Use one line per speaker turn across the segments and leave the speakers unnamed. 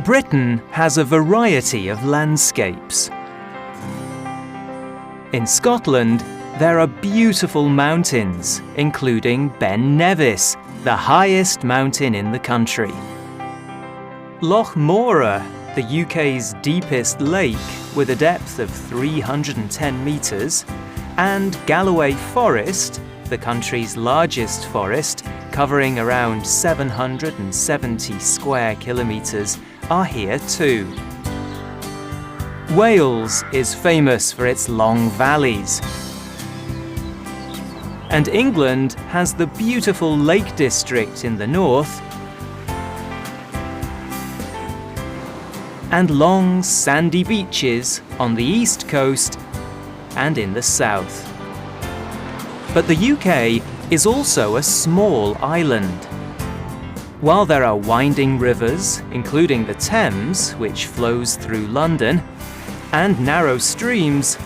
Britain has a variety of landscapes. In Scotland, there are beautiful mountains, including Ben Nevis, the highest mountain in the country. Loch Moora, the UK's deepest lake with a depth of 310 metres, and Galloway Forest, the country's largest forest, covering around 770 square kilometres, are here too. Wales is famous for its long valleys. And England has the beautiful Lake District in the north and long sandy beaches on the east coast and in the south. But the UK is also a small island. While there are winding rivers, including the Thames, which flows through London, and narrow streams,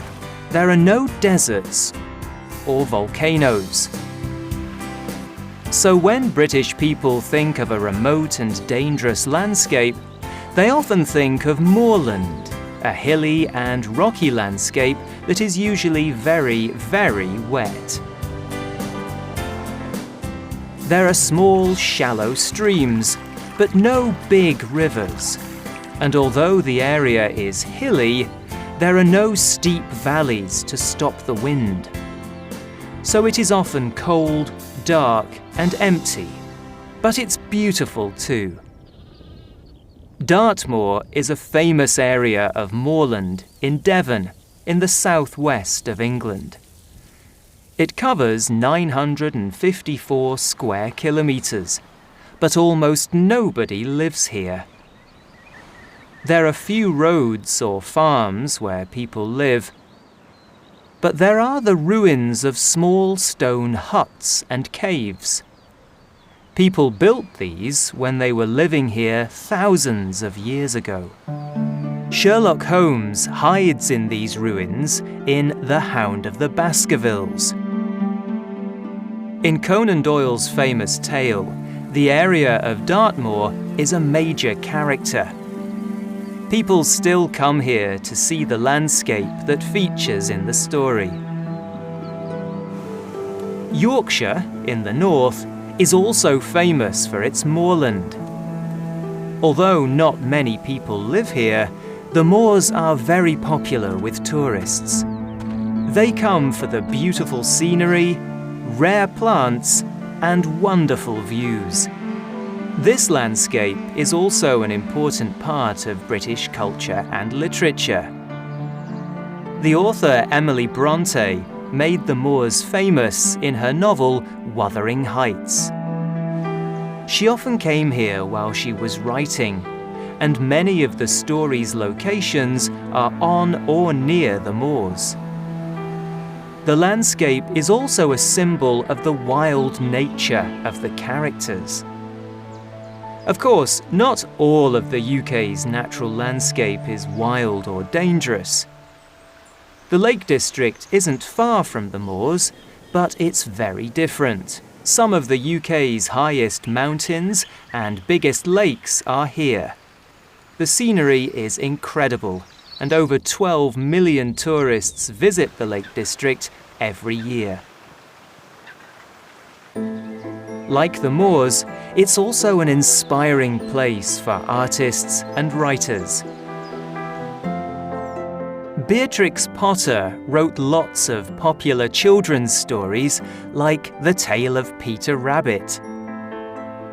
there are no deserts or volcanoes. So when British people think of a remote and dangerous landscape, they often think of Moorland, a hilly and rocky landscape that is usually very, very wet. There are small, shallow streams, but no big rivers. And although the area is hilly, there are no steep valleys to stop the wind. So it is often cold, dark, and empty. But it's beautiful too. Dartmoor is a famous area of moorland in Devon, in the southwest of England. It covers 954 square kilometres, but almost nobody lives here. There are few roads or farms where people live, but there are the ruins of small stone huts and caves. People built these when they were living here thousands of years ago. Sherlock Holmes hides in these ruins in The Hound of the Baskervilles. In Conan Doyle's famous tale, the area of Dartmoor is a major character. People still come here to see the landscape that features in the story. Yorkshire, in the north, is also famous for its moorland. Although not many people live here, the moors are very popular with tourists. They come for the beautiful scenery, rare plants, and wonderful views. This landscape is also an important part of British culture and literature. The author Emily Bronte made the moors famous in her novel Wuthering Heights. She often came here while she was writing, and many of the story's locations are on or near the moors. The landscape is also a symbol of the wild nature of the characters. Of course, not all of the UK's natural landscape is wild or dangerous. The Lake District isn't far from the moors, but it's very different. Some of the UK's highest mountains and biggest lakes are here. The scenery is incredible, and over 12 million tourists visit the Lake District every year. Like the moors, it's also an inspiring place for artists and writers. Beatrix Potter wrote lots of popular children's stories like The Tale of Peter Rabbit.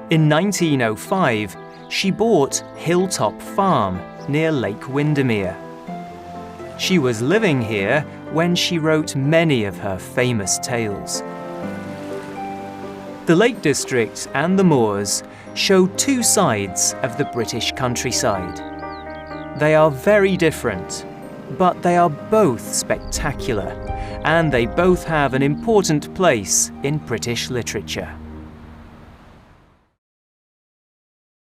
In 1905, she bought Hilltop Farm near Lake Windermere. She was living here when she wrote many of her famous tales. The Lake District and the moors show two sides of the British countryside. They are very different, but they are both spectacular, and they both have an important place in British literature.